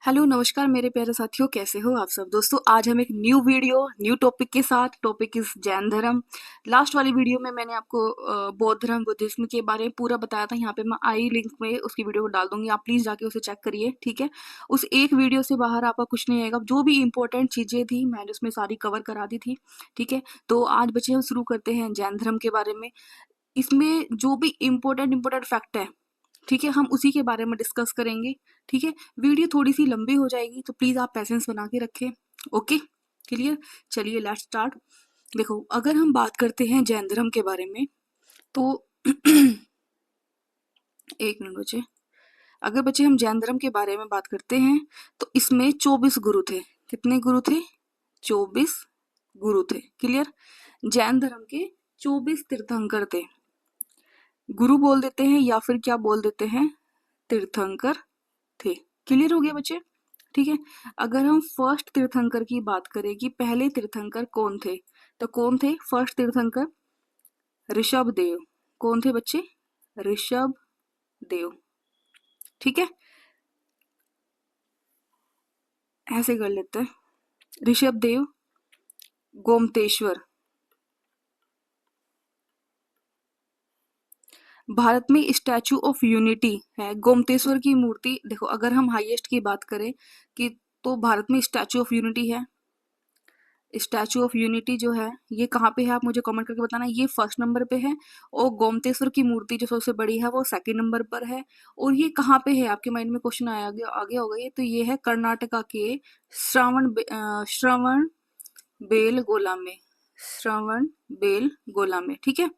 Hello नमस्कार मेरे प्यारे साथियों, कैसे हो आप सब दोस्तों। आज हम एक न्यू वीडियो न्यू टॉपिक के साथ। टॉपिक इज जैन धर्म। लास्ट वाली वीडियो में मैंने आपको बौद्ध धर्म बुद्धिज्म के बारे में पूरा बताया था। यहाँ पे मैं आई लिंक में उसकी वीडियो को डाल दूंगी, आप प्लीज जाके उसे चेक करिए, ठीक है। उस एक वीडियो से बाहर आपका कुछ नहीं आएगा। जो भी इंपॉर्टेंट चीजें थी मैंने उसमें सारी कवर करा दी थी, ठीक है। तो आज बच्चे हम शुरू करते हैं जैन धर्म के बारे में। इसमें जो भी इम्पोर्टेंट फैक्ट है, ठीक है, हम उसी के बारे में डिस्कस करेंगे, ठीक है। वीडियो थोड़ी सी लंबी हो जाएगी तो प्लीज आप पेशेंस बना के रखें। Okay, clear. चलिए लेट्स स्टार्ट। देखो, अगर हम बात करते हैं जैन धर्म के बारे में तो एक मिनट बच्चे। अगर बच्चे हम जैन धर्म के बारे में बात करते हैं तो इसमें 24 गुरु थे। कितने गुरु थे? 24 गुरु थे, क्लियर। जैन धर्म के 24 तीर्थंकर थे। गुरु बोल देते हैं या फिर क्या बोल देते हैं, तीर्थंकर थे। क्लियर हो गया बच्चे, ठीक है। अगर हम फर्स्ट तीर्थंकर की बात करें कि पहले तीर्थंकर कौन थे, तो कौन थे फर्स्ट तीर्थंकर? ऋषभ देव। कौन थे बच्चे? ऋषभ देव, ठीक है। ऐसे कर लेते हैं, ऋषभ देव, गोमतेश्वर। भारत में स्टैचू ऑफ यूनिटी है गोमतेश्वर की मूर्ति। देखो, अगर हम हाईएस्ट की बात करें कि तो भारत में स्टैचू ऑफ यूनिटी है। स्टैचू ऑफ यूनिटी जो है ये कहाँ पे है, आप मुझे कमेंट करके बताना। ये फर्स्ट नंबर पे है और गोमतेश्वर की मूर्ति जो सबसे बड़ी है वो सेकंड नंबर पर है। और ये कहाँ पे है, आपके माइंड में क्वेश्चन आगे होगा ये, तो ये है कर्नाटका के श्रवण बेलगोला में। श्रवण बेलगोला में, ठीक है।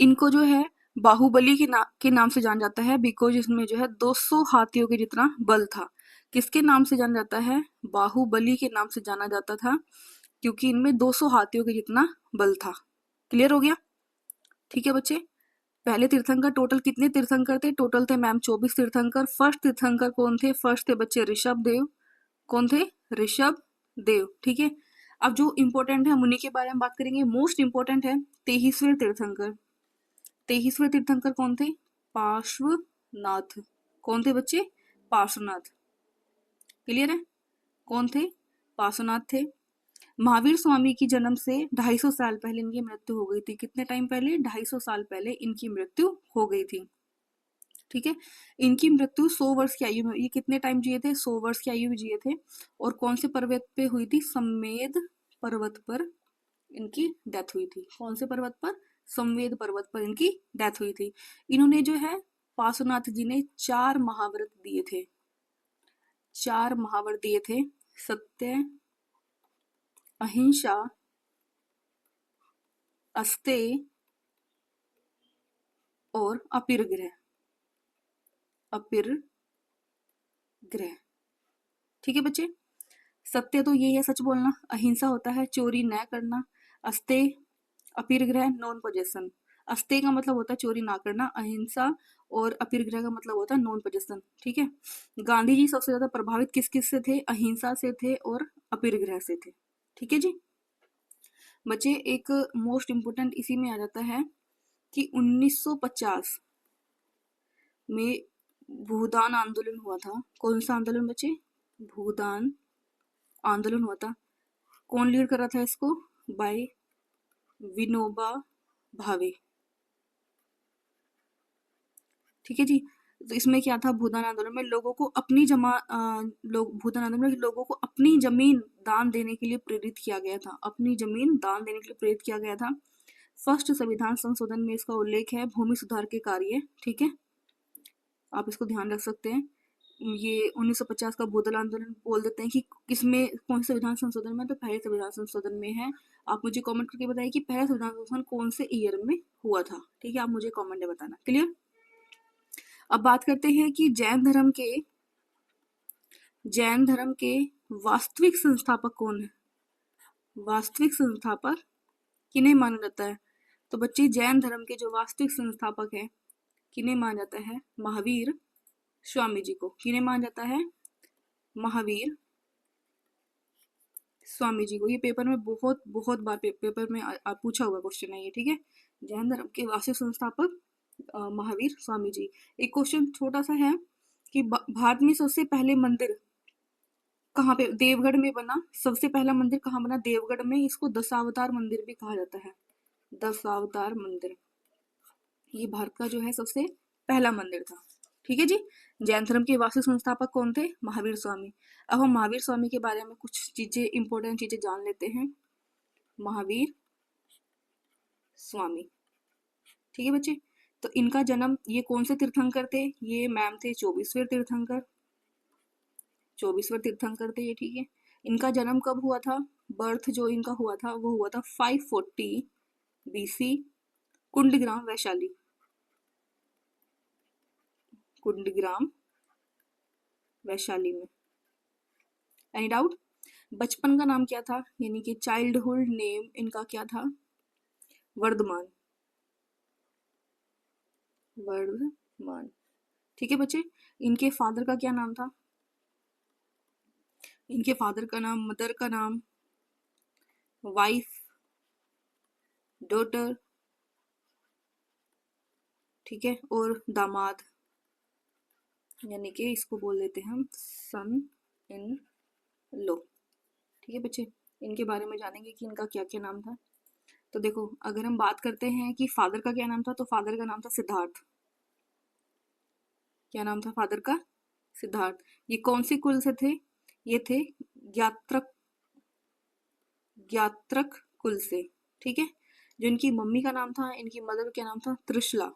इनको जो है बाहुबली के नाम से जाना जाता है, बिकॉज इसमें जो है 200 हाथियों के जितना बल था। किसके नाम से जाना जाता है? बाहुबली के नाम से जाना जाता था, क्योंकि इनमें 200 हाथियों के जितना बल था। क्लियर हो गया, ठीक है बच्चे। पहले तीर्थंकर, टोटल कितने तीर्थंकर थे? टोटल थे मैम 24 तीर्थंकर। फर्स्ट तीर्थंकर कौन थे? फर्स्ट थे बच्चे ऋषभ देव। कौन थे? ऋषभ देव, ठीक है। अब जो इंपॉर्टेंट है हम उन्हीं के बारे में बात करेंगे। मोस्ट इंपॉर्टेंट है 23वें तीर्थंकर। 23वें तीर्थंकर कौन थे? पार्श्वनाथ। कौन थे बच्चे? पार्श्वनाथ। क्लियर है, कौन थे? पार्श्वनाथ थे। महावीर स्वामी की जन्म से 250 साल पहले इनकी मृत्यु हो गई थी। कितने टाइम पहले? 250 साल पहले इनकी मृत्यु हो गई थी, ठीक है। इनकी मृत्यु 100 वर्ष की आयु में। ये कितने टाइम जिए थे? 100 वर्ष की आयु में जिए थे। और कौन से पर्वत पे हुई थी? समेध पर्वत पर इनकी डेथ हुई थी। कौन से पर्वत पर? संवेद पर्वत पर इनकी डेथ हुई थी। इन्होंने जो है पार्श्वनाथ जी ने 4 महाव्रत दिए थे। 4 महाव्रत दिए थे। सत्य, अहिंसा, अस्तेय और अपरिग्रह। अपरिग्रह, ठीक है बच्चे। सत्य तो ये है सच बोलना, अहिंसा होता है चोरी न करना, अस्तेय अपरिग्रह नॉन पोजेशन। अस्तेय का मतलब होता है चोरी ना करना, अहिंसा, और अपरिग्रह का मतलब होता है नॉन पोजेशन, ठीक है। गांधी जी सबसे ज्यादा प्रभावित किस किस से थे? अहिंसा से थे और अपरिग्रह से थे, ठीक है जी। बच्चे एक मोस्ट इंपोर्टेंट इसी में आ जाता है कि 1950 में भूदान आंदोलन हुआ था। कौन सा आंदोलन बच्चे? भूदान आंदोलन हुआ था। कौन लीड कर रहा था इसको? बाय विनोबा भावे, ठीक है जी। तो इसमें क्या था? भूदान आंदोलन में लोगों को अपनी भूदान आंदोलन में लोगों को अपनी जमीन दान देने के लिए प्रेरित किया गया था। अपनी जमीन दान देने के लिए प्रेरित किया गया था। फर्स्ट संविधान संशोधन में इसका उल्लेख है, भूमि सुधार के कार्य, ठीक है। आप इसको ध्यान रख सकते हैं। ये 1950 का भूदान आंदोलन बोल देते हैं कि किसमें, कौन से संविधान संशोधन में? तो पहले संविधान संशोधन में है। आप मुझे कमेंट करके बताइए कि पहला संविधान संशोधन कौन से ईयर में हुआ था, ठीक है। आप मुझे कमेंट में बताना, क्लियर। अब बात करते हैं कि जैन धर्म के वास्तविक संस्थापक कौन है? वास्तविक संस्थापक किन्हें माना जाता है? तो बच्चे जैन धर्म के जो वास्तविक संस्थापक है किन्हें माना जाता है? महावीर स्वामी जी को। किन्हें माना जाता है? महावीर स्वामी जी को। ये पेपर में बहुत बहुत बार पेपर में पूछा हुआ क्वेश्चन है ये, ठीक है। जैन धर्म के वास्तविक संस्थापक महावीर स्वामी जी। एक क्वेश्चन छोटा सा है कि भारत में सबसे पहले मंदिर कहाँ पे, देवगढ़ में बना। सबसे पहला मंदिर कहाँ बना, देवगढ़ में। इसको दशावतार मंदिर भी कहा जाता है, दशावतार मंदिर। ये भारत का जो है सबसे पहला मंदिर था। ठीक है जी। जैन धर्म के वास्तु संस्थापक कौन थे, महावीर स्वामी। अब हम महावीर स्वामी के बारे में कुछ चीजें, इंपॉर्टेंट चीजें जान लेते हैं। महावीर स्वामी, ठीक है बच्चे। तो इनका जन्म, ये कौन से तीर्थंकर थे, ये मैम थे 24वें तीर्थंकर, 24वें तीर्थंकर थे ये, ठीक है। इनका जन्म कब हुआ था, बर्थ जो इनका हुआ था वो हुआ था 540 BC, कुंडग्राम वैशाली, कुंडग्राम वैशाली में। Any doubt. बचपन का नाम क्या था, यानी कि चाइल्डहुड नेम इनका क्या था, वर्धमान, वर्धमान, ठीक है बच्चे। इनके फादर का क्या नाम था, इनके फादर का नाम, मदर का नाम, वाइफ, डॉटर, ठीक है, और दामाद, यानी कि इसको बोल देते हैं हम सन इन लो। ठीक है बच्चे, इनके बारे में जानेंगे कि इनका क्या क्या नाम था। तो देखो, अगर हम बात करते हैं कि फादर का क्या नाम था, तो फादर का नाम था सिद्धार्थ। क्या नाम था फादर का, सिद्धार्थ। ये कौन सी कुल से थे, ये थे ज्ञात्रक, ज्ञात्रक कुल से, ठीक है। जो इनकी मम्मी का नाम था, इनकी मदर का क्या नाम था, त्रिशला।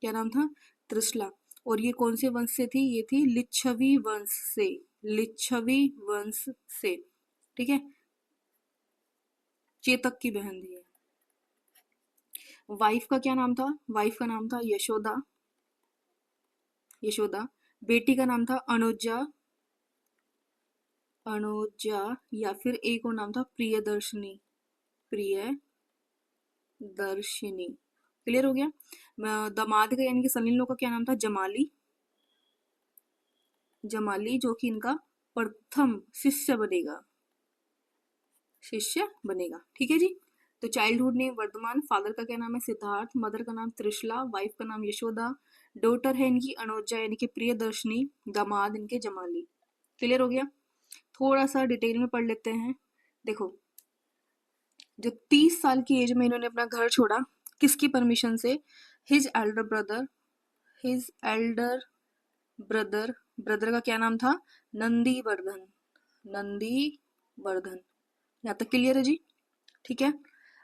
क्या नाम था, त्रिशला। और ये कौन से वंश से थी, ये थी लिच्छवी वंश से, लिच्छवी वंश से, ठीक है। चेतक की बहन थी। वाइफ का क्या नाम था, वाइफ का नाम था यशोदा, यशोदा। बेटी का नाम था अनुजा, अनुजा, या फिर एक और नाम था प्रियदर्शनी, प्रियदर्शिनी। क्लियर हो गया। दामाद का यानी कि सन इन लॉ का क्या नाम था, जमाली, जमाली, जो कि इनका प्रथम शिष्य बनेगा, शिष्य बनेगा, ठीक है जी। तो चाइल्डहुड नेम वर्धमान, फादर का क्या नाम है, सिद्धार्थ, मदर का नाम त्रिशला, वाइफ का नाम यशोदा, डॉटर है इनकी अनुजा यानी कि प्रियदर्शनी, दामाद इनके जमाली। क्लियर हो गया। थोड़ा सा डिटेल में पढ़ लेते हैं। देखो, जब 30 साल की एज में इन्होंने अपना घर छोड़ा, किसकी परमिशन से, his Elder brother, his Elder brother, brother का क्या नाम था, नंदी वर्धन, नंदी वर्धन। यहाँ तक क्लियर है जी, ठीक है।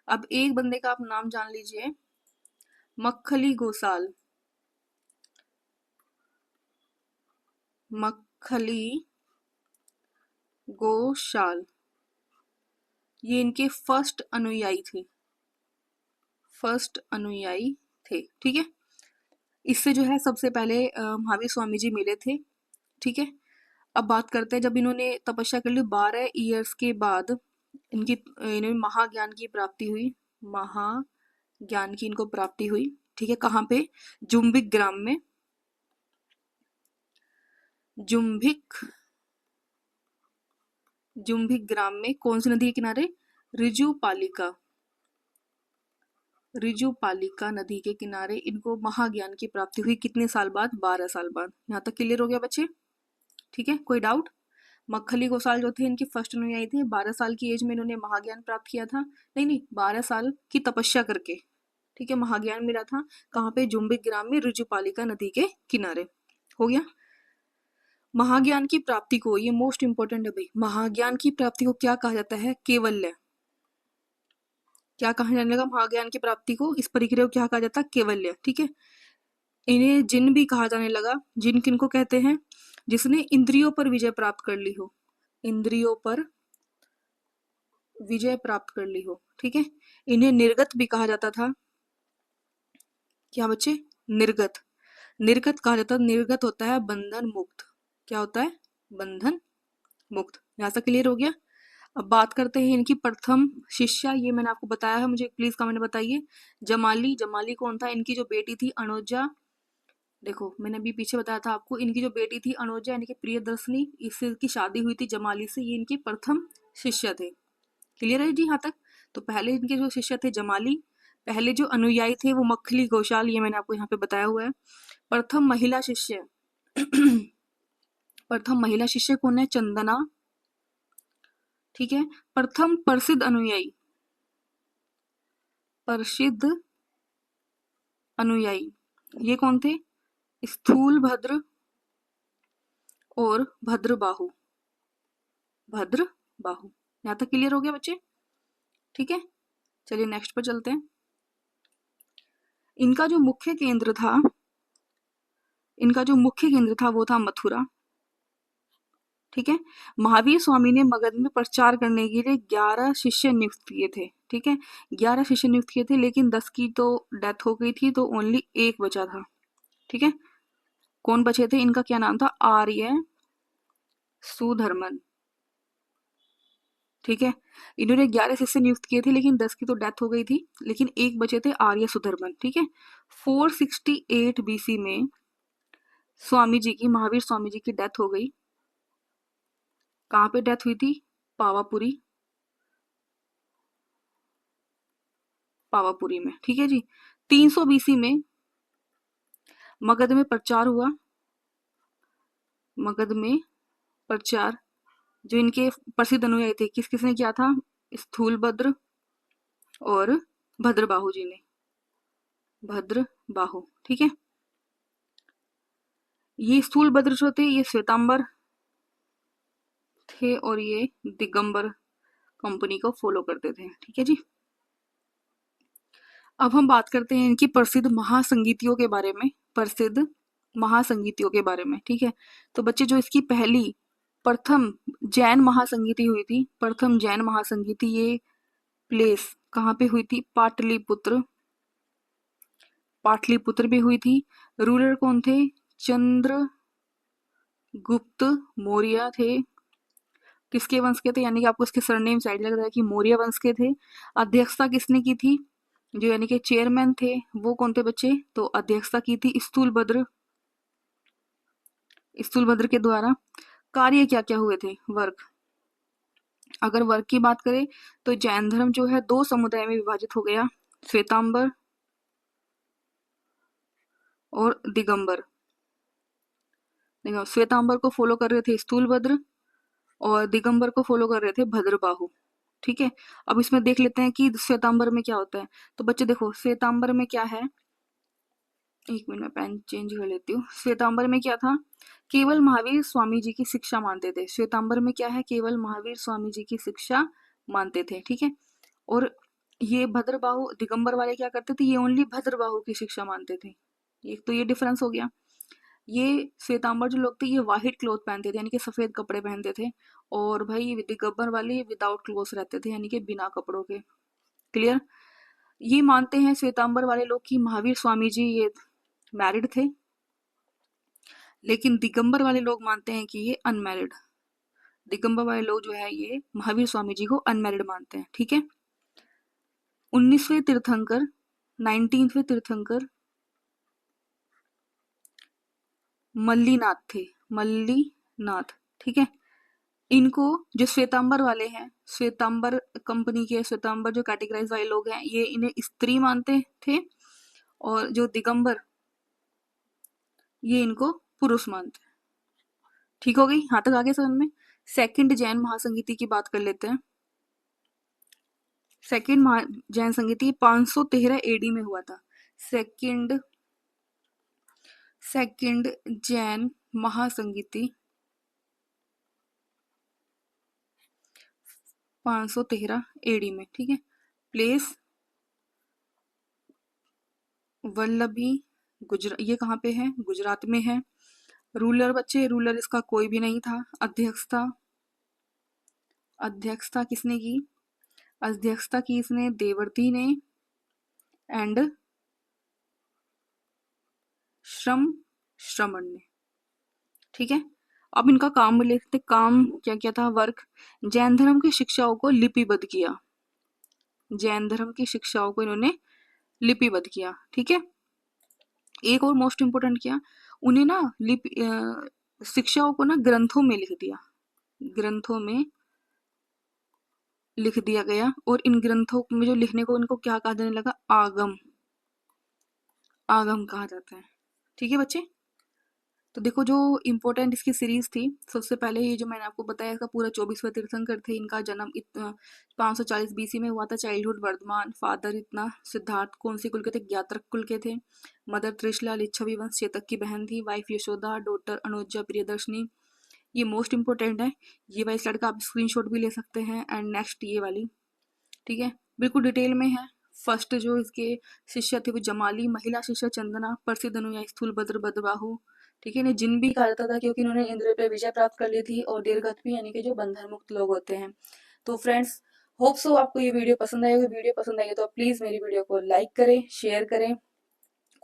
अब एक बंदे का आप नाम जान लीजिए, मक्खली गोसाल, मक्खली गोशाल, ये इनके फर्स्ट अनुयायी थे, फर्स्ट अनुयायी थे, ठीक है। इससे जो है सबसे पहले महावीर स्वामी जी मिले थे, ठीक है। अब बात करते हैं, जब इन्होंने तपस्या कर ली 12 ईयर्स के बाद इनकी, इन्हें महाज्ञान की प्राप्ति हुई, महाज्ञान की इनको प्राप्ति हुई, ठीक है। कहाँ पे, जुम्बिक ग्राम में, जुम्बिक, जुम्बिक ग्राम में। कौन सी नदी के किनारे, रिजुपालिका, रिजुपालिका नदी के किनारे इनको महाज्ञान की प्राप्ति हुई। कितने साल बाद, 12 साल बाद। यहाँ तक क्लियर हो गया बच्चे, ठीक है। कोई डाउट। मक्खली गोसाल जो थे इनकी फर्स्ट अनुयायी थे, 12 साल की एज में इन्होंने महाज्ञान प्राप्त किया था, नहीं 12 साल की तपस्या करके, ठीक है, महाज्ञान मिला था। कहाँ पे, जुम्बिक ग्राम में, रिजुपालिका नदी के किनारे। हो गया। महाज्ञान की प्राप्ति को, ये मोस्ट इंपॉर्टेंट है भाई, महाज्ञान की प्राप्ति को क्या कहा जाता है, केवल्य। क्या कहा जाने लगा, महाज्ञान की प्राप्ति को, इस प्रक्रिया को क्या कहा जाता है, केवल्य, ठीक है। इन्हें जिन भी कहा जाने लगा। जिन किन को कहते हैं, जिसने इंद्रियों पर विजय प्राप्त कर ली हो, इंद्रियों पर विजय प्राप्त कर ली हो, ठीक है। इन्हें निर्गत भी कहा जाता था। क्या बच्चे, निर्गत, निर्गत कहा जाता है। निर्गत होता है बंधन मुक्त। क्या होता है, बंधन मुक्त। यहाँ से क्लियर हो गया। अब बात करते हैं इनकी प्रथम शिष्या, ये मैंने आपको बताया है, मुझे प्लीज कमेंट बताइए। जमाली, जमाली कौन था, इनकी जो बेटी थी अनुजा। देखो, मैंने अभी पीछे बताया था आपको, इनकी जो बेटी थी अनुजा यानी कि प्रियदर्शनी, इससे की शादी हुई थी जमाली से, ये इनके प्रथम शिष्य थे। क्लियर है जी यहाँ तक। तो पहले इनके जो शिष्य थे जमाली, पहले जो अनुयायी थे वो मक्खली गोशाल, ये मैंने आपको यहाँ पे बताया हुआ है। प्रथम महिला शिष्य, प्रथम महिला शिष्य कौन है? चंदना। ठीक है। प्रथम प्रसिद्ध अनुयायी, प्रसिद्ध अनुयायी ये कौन थे? स्थूलभद्र और भद्रबाहु। भद्रबाहु। यहां तक क्लियर हो गया बच्चे? ठीक है, चलिए नेक्स्ट पर चलते हैं। इनका जो मुख्य केंद्र था, वो था मथुरा। ठीक है। महावीर स्वामी ने मगध में प्रचार करने के लिए 11 शिष्य नियुक्त किए थे। ठीक है, 11 शिष्य नियुक्त किए थे, लेकिन 10 की तो डेथ हो गई थी, तो ओनली एक बचा था। ठीक है, कौन बचे थे? इनका क्या नाम था? आर्य सुधर्मन। ठीक है, इन्होंने 11 शिष्य नियुक्त किए थे, लेकिन 10 की तो डेथ हो गई थी, लेकिन एक बचे थे, आर्य सुधर्मन। ठीक है, 468 बीसी में महावीर स्वामी जी की डेथ हो गई। कहाँ पे डेथ हुई थी? पावापुरी में। ठीक है जी। 300 बीसी में मगध में प्रचार हुआ। मगध में प्रचार जो इनके प्रसिद्ध अनुयायी थे, किस किसने किया था? स्थूलभद्र और भद्रबाहु जी ने। भद्रबाहु। ठीक है, ये स्थूलभद्र जो थे ये श्वेतांबर थे और ये दिगंबर कंपनी को फॉलो करते थे। ठीक है जी। अब हम बात करते हैं इनकी प्रसिद्ध महासंगीतियों के बारे में। प्रसिद्ध महासंगीतियों के बारे में। ठीक है, तो बच्चे जो इसकी प्रथम जैन महासंगीति हुई थी, प्रथम जैन महासंगीति, ये प्लेस कहाँ पे हुई थी? पाटलिपुत्र। पाटलिपुत्र भी हुई थी। रूलर कौन थे? चंद्रगुप्त मौर्य थे। किसके वंश के थे? यानी कि आपको इसके सरनेम साइड लग रहा है कि मौर्य वंश के थे। अध्यक्षता किसने की थी? जो यानी कि चेयरमैन थे वो कौन थे बच्चे? तो अध्यक्षता की थी स्थूलभद्र के द्वारा। कार्य क्या क्या हुए थे? वर्क। अगर वर्क की बात करें तो जैन धर्म जो है 2 समुदाय में विभाजित हो गया, श्वेतांबर और दिगंबर। देखो, श्वेतांबर को फॉलो कर रहे थे स्थूलभद्र और दिगंबर को फॉलो कर रहे थे भद्रबाहु। ठीक है, अब इसमें देख लेते हैं कि श्वेतांबर में क्या होता है। तो बच्चे देखो, श्वेतांबर में क्या है? एक मिनट में पेन चेंज कर लेती हूँ। श्वेतांबर में क्या था? केवल महावीर स्वामी जी की शिक्षा मानते थे। श्वेतांबर में क्या है? केवल महावीर स्वामी जी की शिक्षा मानते थे। ठीक है, और ये भद्रबाहु दिगंबर वाले क्या करते थे? ये ओनली भद्रबाहु की शिक्षा मानते थे। एक तो ये डिफरेंस हो गया। ये श्वेतांबर जो लोग थे ये व्हाइट क्लॉथ पहनते थे, यानी कि सफेद कपड़े पहनते थे, और भाई दिगंबर वाले विदाउट क्लोथ रहते थे, यानी कि बिना कपड़ों के। क्लियर? ये मानते हैं श्वेतांबर वाले लोग कि महावीर स्वामी जी ये मैरिड थे, लेकिन दिगंबर वाले लोग मानते हैं कि ये अनमैरिड। दिगंबर वाले लोग जो है ये महावीर स्वामी जी को अनमैरिड मानते हैं। ठीक है, 19वें तीर्थंकर 19वें तीर्थंकर मल्लीनाथ थे। मल्लीनाथ। ठीक है, इनको जो श्वेतांबर वाले हैं, श्वेतांबर कंपनी के, श्वेतांबर जो कैटेगराइज वाले लोग हैं, ये इन्हें स्त्री मानते थे, और जो दिगंबर ये इनको पुरुष मानते हैं। ठीक हो गई? यहाँ तक आगे समझ में? सेकंड जैन महासंगीति की बात कर लेते हैं। सेकंड जैन संगीति 513 एडी में हुआ था। सेकंड जैन महासंगीति 513 एडी में। ठीक है, प्लेस वल्लभी गुजरात। ये कहाँ पे है? गुजरात में है। रूलर बच्चे, रूलर इसका कोई भी नहीं था। अध्यक्षता किसने की? अध्यक्षता की इसने देवर्ती ने एंड श्रमण ने। ठीक है, अब इनका काम लिखते। काम क्या क्या था? वर्क। जैन धर्म की शिक्षाओं को लिपिबद्ध किया। जैन धर्म की शिक्षाओं को इन्होंने लिपिबद्ध किया। ठीक है, एक और मोस्ट इंपोर्टेंट किया, उन्हें ना शिक्षाओं को ना ग्रंथों में लिख दिया। ग्रंथों में लिख दिया गया, और इन ग्रंथों में जो लिखने को इनको क्या कहा जाने लगा? आगम। आगम कहा जाता है। ठीक है बच्चे, तो देखो जो इम्पोर्टेंट इसकी सीरीज थी, सबसे पहले ये जो मैंने आपको बताया इसका पूरा 24वां तीर्थंकर थे। इनका जन्म 540 बीसी में हुआ था। चाइल्डहुड वर्धमान। फादर इतना सिद्धार्थ कौन सी कुल के थे? ज्ञात्रक कुल के थे। मदर त्रिशला लिच्छवी वंश चेतक की बहन थी। वाइफ यशोदा। डॉटर अनुजा प्रियदर्शनी। ये मोस्ट इंपॉर्टेंट है। ये वाली स्लाइड का आप स्क्रीनशॉट भी ले सकते हैं। एंड नेक्स्ट ये वाली, ठीक है, बिल्कुल डिटेल में है। फर्स्ट जो इसके शिष्य थे वो जमाली। महिला शिष्य चंदना। प्रसिद्ध अनुयायी स्थूलभद्र भद्रबाहु। ठीक है, इन्हें जिन भी कहा जाता था क्योंकि इन्होंने इंद्र पे विजय प्राप्त कर ली थी। और दीर्घत भी, यानी कि जो बंधन मुक्त लोग होते हैं। तो फ्रेंड्स, होप सो आपको ये वीडियो पसंद आएगी। वीडियो पसंद आई तो प्लीज मेरी वीडियो को लाइक करें, शेयर करें।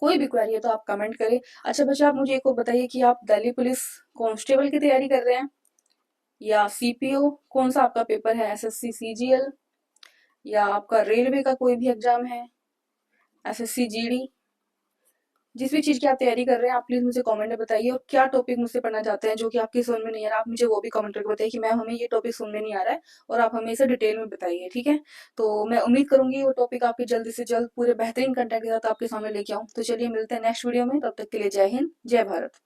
कोई भी क्वेरी है तो आप कमेंट करें। अच्छा बच्चा, आप मुझे एक और बताइए कि आप दिल्ली पुलिस कांस्टेबल की तैयारी कर रहे हैं या सीपीओ? कौन सा आपका पेपर है? एसएससी सीजीएल या आपका रेलवे का कोई भी एग्जाम है? SSC GD? जिस भी चीज की आप तैयारी कर रहे हैं आप प्लीज मुझे कमेंट में बताइए। और क्या टॉपिक मुझसे पढ़ना चाहते हैं जो कि आपकी समझ में नहीं आ रहा, आप मुझे वो भी कमेंट करके बताइए कि मैम हमें ये टॉपिक समझ में नहीं आ रहा है, और आप हमें इसे डिटेल में बताइए। ठीक है, तो मैं उम्मीद करूंगी वो टॉपिक आपके जल्दी से जल्द पूरे बेहतरीन कंटेंट के साथ आपके सामने लेके आऊँ। तो चलिए मिलते हैं नेक्स्ट वीडियो में, तब तक के लिए जय हिंद, जय भारत।